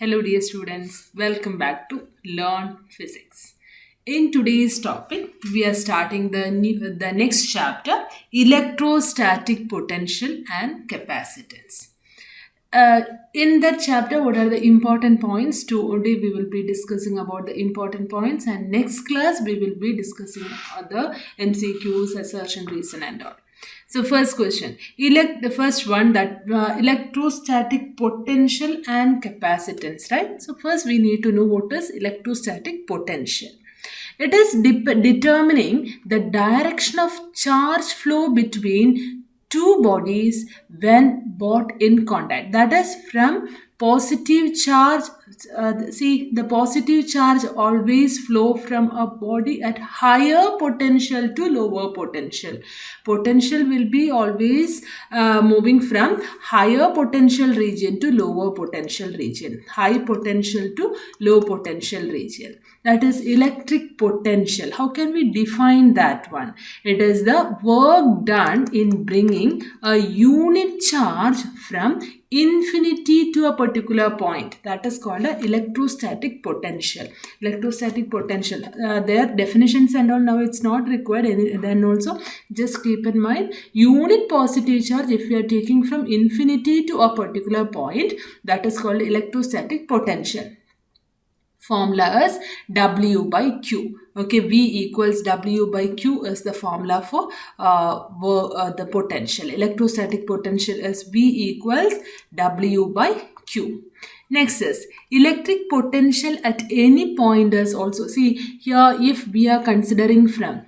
Hello, dear students. Welcome back to Learn Physics. In today's topic, we are starting the next chapter, electrostatic potential and capacitance. In that chapter, what are the important points? Today we will be discussing about the important points, and next class we will be discussing other MCQs, assertion, reason, and all. So first question, the first one, that electrostatic potential and capacitance, right? So first we need to know what is electrostatic potential. It is determining the direction of charge flow between two bodies when brought in contact. That is from positive charge. See, the positive charge always flow from a body at higher potential to lower potential. Potential will be always moving from higher potential region to lower potential region. High potential to low potential region. That is electric potential. How can we define that one? It is the work done in bringing a unit charge from infinity to a particular point. That is called a electrostatic potential. Electrostatic potential. Their definitions and all now it's not required. Then also just keep in mind, unit positive charge, if we are taking from infinity to a particular point, that is called electrostatic potential. Formula is W by Q. Okay, V equals W by Q is the formula for the potential. Electrostatic potential is V equals W by Q. Next is electric potential at any point is also, see here, if we are considering from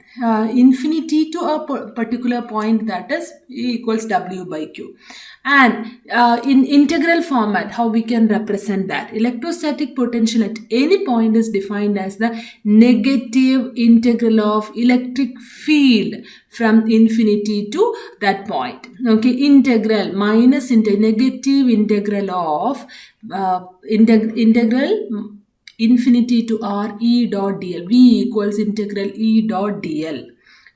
infinity to a particular point, that is E equals W by Q. And in integral format, how we can represent that? Electrostatic potential at any point is defined as the negative integral of electric field from infinity to that point. Okay, integral minus negative integral of integral infinity to R E dot dl. V equals integral E dot dl.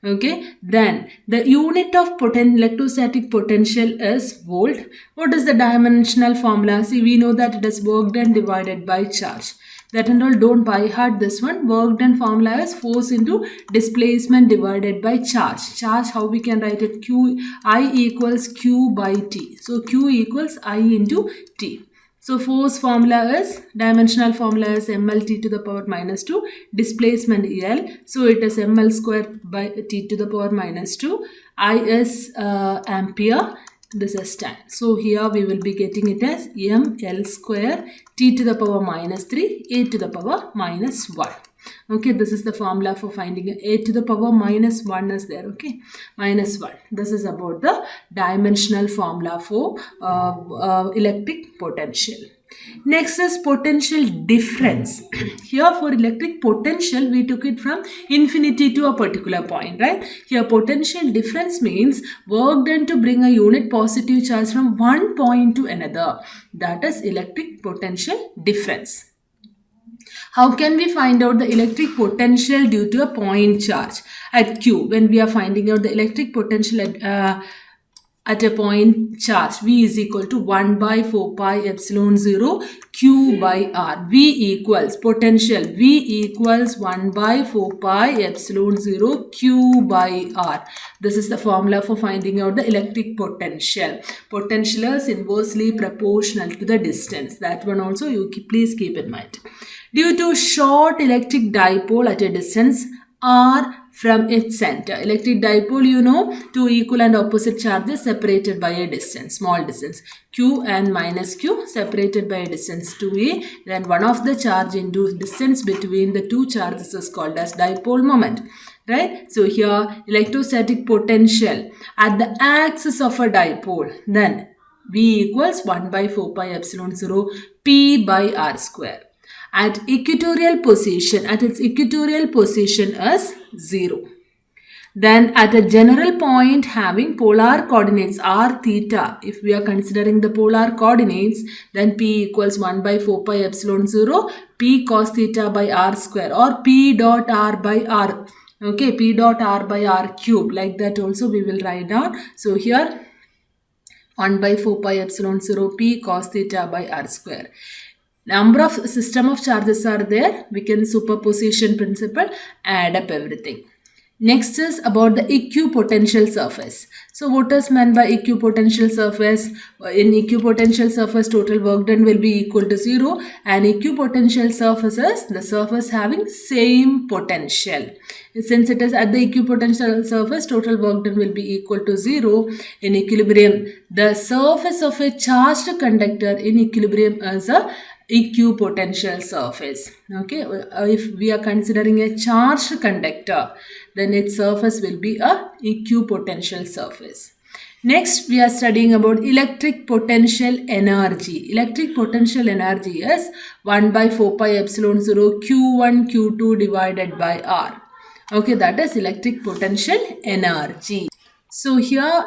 Okay, then the unit of electrostatic potential is volt. What is the dimensional formula? See, we know that it is work done divided by charge. That and all, don't by heart this one. Work done formula is force into displacement divided by charge. Charge, how we can write it? I equals Q by T. So Q equals I into T. So force formula is, dimensional formula is mlt to the power minus 2, displacement L. So it is ml square by t to the power minus 2. I is ampere, this is time. So here we will be getting it as ml square t to the power minus 3, a to the power minus 1. Okay, this is the formula for finding a to the power minus 1 is there. Okay, minus 1. This is about the dimensional formula for electric potential. Next is potential difference. Here for electric potential, we took it from infinity to a particular point, right? Here potential difference means work done to bring a unit positive charge from one point to another. That is electric potential difference. How can we find out the electric potential due to a point charge at Q? When we are finding out the electric potential at a point charge, V is equal to 1 by 4 pi epsilon 0 Q by R. V equals potential. V equals 1 by 4 pi epsilon 0 Q by R. This is the formula for finding out the electric potential. Potential is inversely proportional to the distance. That one also you please keep in mind. Due to short electric dipole at a distance r from its center. Electric dipole, you know, two equal and opposite charges separated by a distance, small distance. Q and minus Q separated by a distance 2a. Then one of the charge into distance between the two charges is called as dipole moment. Right? So here electrostatic potential at the axis of a dipole. Then V equals 1 by 4 pi epsilon 0 P by R square. At equatorial position, at its equatorial position is 0. Then at a general point having polar coordinates r theta, if we are considering the polar coordinates, then P equals 1 by 4 pi epsilon 0 P cos theta by R square, or P dot R by R. Okay, P dot R by R cube, like that also we will write down. So here 1 by 4 pi epsilon 0 P cos theta by R square. number of system of charges are there, we can superposition principle add up everything. Next is about the equipotential surface. So what is meant by equipotential surface? In equipotential surface, total work done will be equal to 0, and equipotential surfaces, the surface having same potential. Since it is at the equipotential surface, total work done will be equal to 0. In equilibrium, the surface of a charged conductor in equilibrium is a equipotential surface. Okay, if we are considering a charged conductor, then its surface will be a equipotential surface. Next, we are studying about electric potential energy. Electric potential energy is 1 by 4 pi epsilon 0 Q1 Q2 divided by R. Okay, that is electric potential energy. So here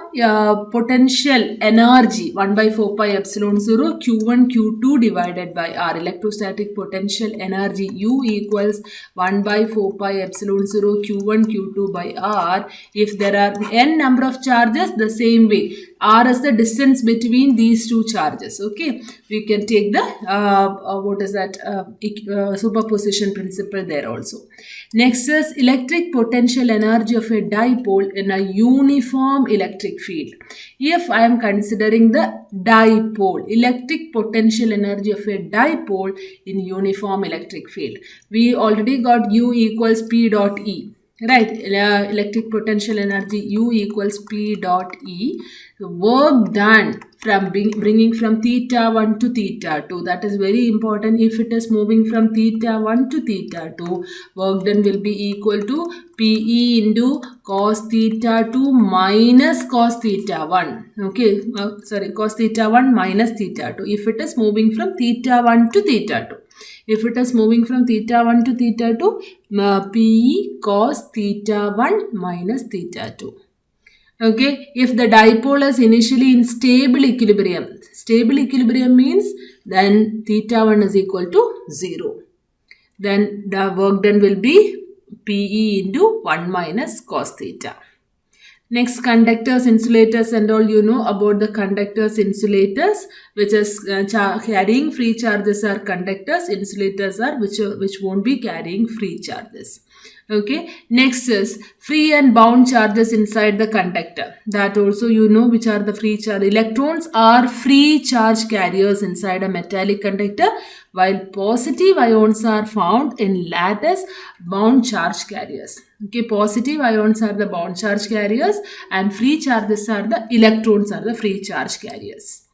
potential energy 1 by 4 pi epsilon 0 Q1 Q2 divided by R. Electrostatic potential energy U equals 1 by 4 pi epsilon 0 Q1 Q2 by R. If there are n number of charges, the same way. R is the distance between these two charges. Okay, we can take the superposition principle there also. Next is electric potential energy of a dipole in a uniform electric field. If I am considering the dipole, electric potential energy of a dipole in uniform electric field, we already got U equals P dot E. Right, electric potential energy U equals P dot E. The work done from bringing from theta 1 to theta 2, that is very important. If it is moving from theta 1 to theta 2, work done will be equal to PE into cos theta 2 minus cos theta 1. Okay, cos theta 1 minus theta 2. If it is moving from theta 1 to theta 2. If it is moving from theta 1 to theta 2, PE cos theta 1 minus theta 2. Okay, if the dipole is initially in stable equilibrium means then theta 1 is equal to 0. Then the work done will be PE into 1 minus cos theta. Next, conductors, insulators and all, you know about the conductors, insulators, which is carrying free charges are conductors, insulators are which won't be carrying free charges. Okay, next is free and bound charges inside the conductor. That also you know which are the free charge. Electrons are free charge carriers inside a metallic conductor, while positive ions are found in lattice bound charge carriers. Okay, positive ions are the bound charge carriers and free charges are the electrons are the free charge carriers.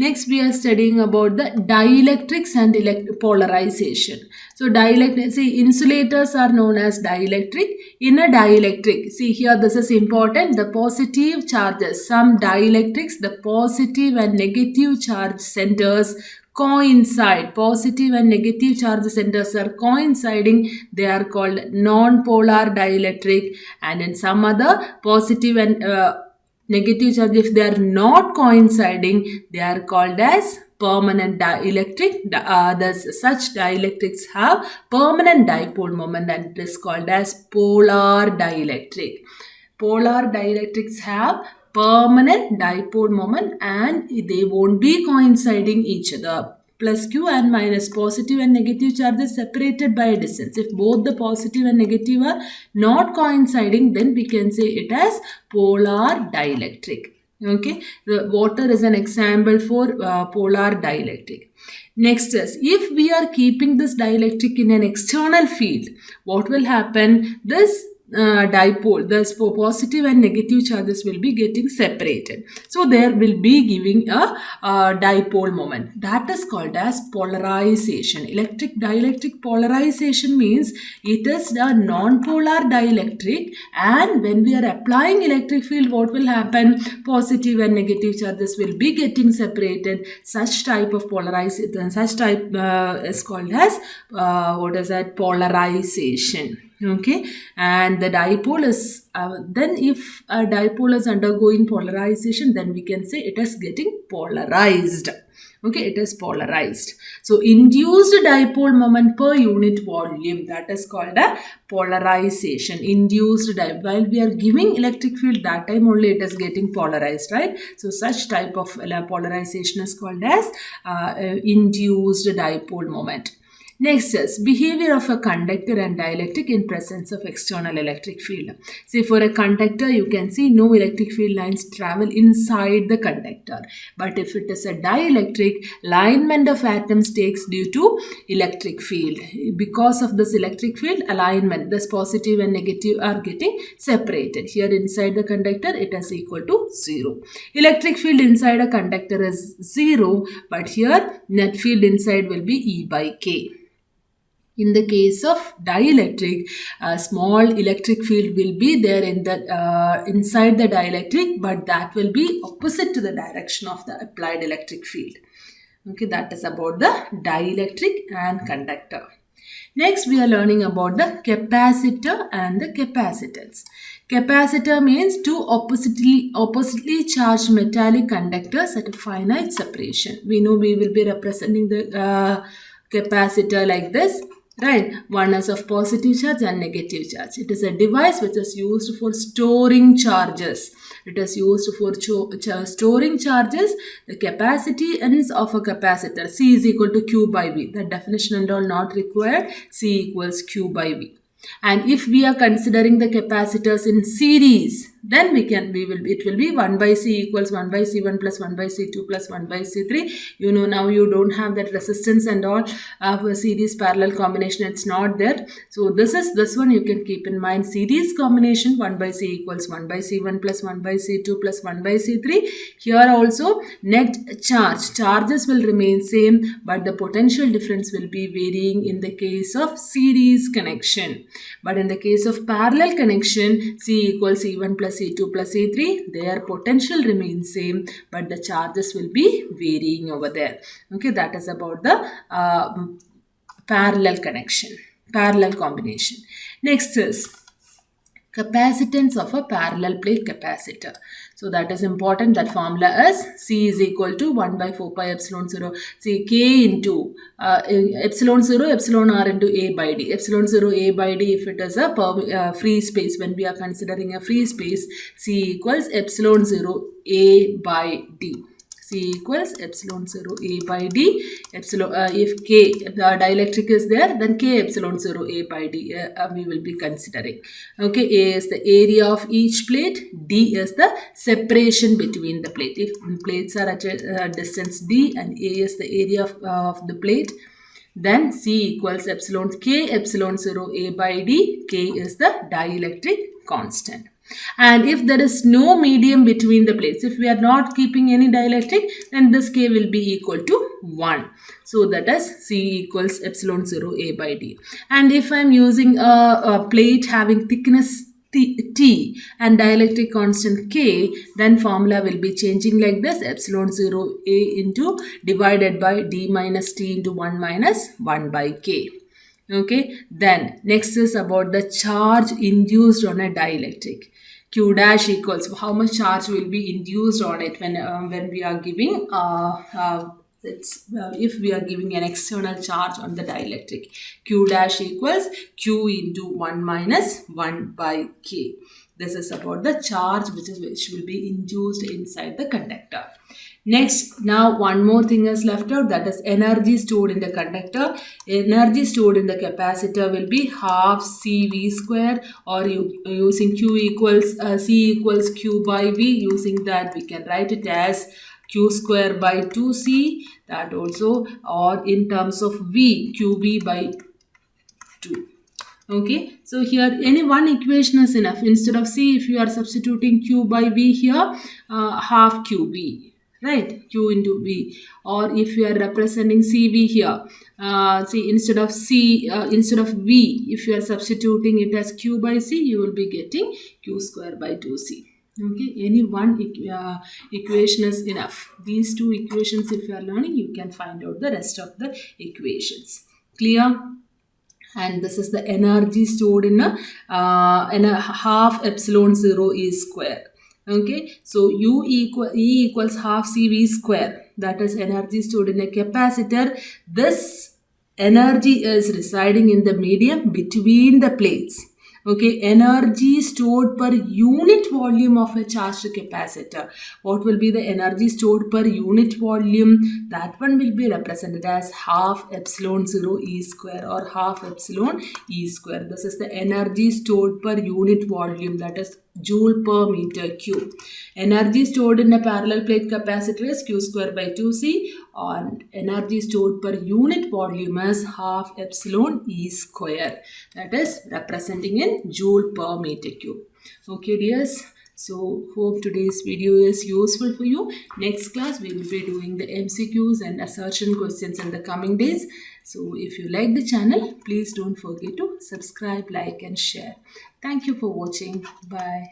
Next, we are studying about the dielectrics and polarization. So, insulators are known as dielectric. In a dielectric, see here, this is important. The positive charges, some dielectrics, the positive and negative charge centers coincide. Positive and negative charge centers are coinciding. They are called non-polar dielectric. And in some other positive and negative charge, if they are not coinciding, they are called as permanent dielectric. Such dielectrics have permanent dipole moment and it is called as polar dielectric. Polar dielectrics have permanent dipole moment and they won't be coinciding each other. Plus Q and minus, positive and negative charges separated by a distance. If both the positive and negative are not coinciding, then we can say it as polar dielectric. Okay, the water is an example for polar dielectric. Next is, if we are keeping this dielectric in an external field, what will happen? This dipole, the positive and negative charges will be getting separated. So there will be giving a dipole moment. That is called as polarization. Dielectric polarization means it is a non-polar dielectric, and when we are applying electric field, what will happen? Positive and negative charges will be getting separated. Such type of polarization, such type is called as polarization. Okay, and the dipole is then if a dipole is undergoing polarization, then we can say it is getting polarized. Okay, it is polarized. So induced dipole moment per unit volume, that is called a polarization. Induced dipole, while we are giving electric field, that time only it is getting polarized, right? So such type of polarization is called as induced dipole moment. Next is behavior of a conductor and dielectric in presence of external electric field. Say for a conductor, you can see no electric field lines travel inside the conductor. But if it is a dielectric, alignment of atoms takes due to electric field. Because of this electric field, alignment, this positive and negative are getting separated. Here inside the conductor, it is equal to 0. Electric field inside a conductor is 0, but here net field inside will be E by K. In the case of dielectric, a small electric field will be there in the inside the dielectric, but that will be opposite to the direction of the applied electric field. Okay, that is about the dielectric and conductor. Next, we are learning about the capacitor and the capacitance. Capacitor means two oppositely charged metallic conductors at a finite separation. We know we will be representing the capacitor like this. Right, one is of positive charge and negative charge. It is a device which is used for storing charges. It is used for storing charges. The capacitance of a capacitor, C is equal to Q by V. The definition and all not required. C equals Q by V. And if we are considering the capacitors in series, then it will be 1 by C equals 1 by C1 plus 1 by C2 plus 1 by C3. You know, now you don't have that resistance and all for series parallel combination, it's not there. So this one you can keep in mind. Series combination 1 by C equals 1 by C1 plus 1 by C2 plus 1 by C3. Here also net charges will remain same, but the potential difference will be varying in the case of series connection. But in the case of parallel connection, C equals C1 plus C2 plus C3, their potential remains same, but the charges will be varying over there. Okay, that is about the parallel connection, parallel combination. Next is capacitance of a parallel plate capacitor. So that is important. That formula is C is equal to 1 by 4 pi epsilon 0. See, K into epsilon 0, epsilon R into A by D. Epsilon 0 A by D, if it is a free space, when we are considering a free space, C equals epsilon 0 A by D. C equals epsilon 0 A by D. Epsilon, if K, the dielectric is there, then K epsilon 0 A by D we will be considering. Okay, A is the area of each plate. D is the separation between the plate. If plates are at a distance D and A is the area of the plate, then C equals epsilon K epsilon 0 A by D. K is the dielectric constant. And if there is no medium between the plates, if we are not keeping any dielectric, then this K will be equal to 1. So that is C equals epsilon 0 A by D. And if I am using a plate having thickness T and dielectric constant K, then formula will be changing like this: epsilon 0 A into divided by D minus T into 1 minus 1 by K. Okay, then next is about the charge induced on a dielectric. Q dash equals how much charge will be induced on it when we are giving if we are giving an external charge on the dielectric. Q dash equals Q into 1 minus 1 by K. This is about the charge which will be induced inside the conductor. Next, now one more thing is left out, that is energy stored in the conductor. Energy stored in the capacitor will be half CV square, or using Q equals C equals Q by V. Using that we can write it as Q square by 2C, that also, or in terms of V, QV by 2. Okay, so here any one equation is enough. Instead of C, if you are substituting Q by V here, half QV. Right, Q into V. Or if you are representing CV here, see, instead of V, if you are substituting it as Q by C, you will be getting Q square by 2C. Okay, any one equation is enough. These two equations, if you are learning, you can find out the rest of the equations. Clear? And this is the energy stored in a half epsilon 0 E square. Okay, so E equals half CV square. that is energy stored in a capacitor. This energy is residing in the medium between the plates. Okay, energy stored per unit volume of a charged capacitor. What will be the energy stored per unit volume? That one will be represented as half epsilon 0 E square or half epsilon E square. This is the energy stored per unit volume, that is joule per meter cube. Energy stored in a parallel plate capacitor is Q square by 2C, and energy stored per unit volume is half epsilon E square, that is representing in joule per meter cube. Okay dears, so hope today's video is useful for you. Next class we will be doing the MCQs and assertion questions in the coming days. So if you like the channel, please don't forget to subscribe, like and share. Thank you for watching. Bye.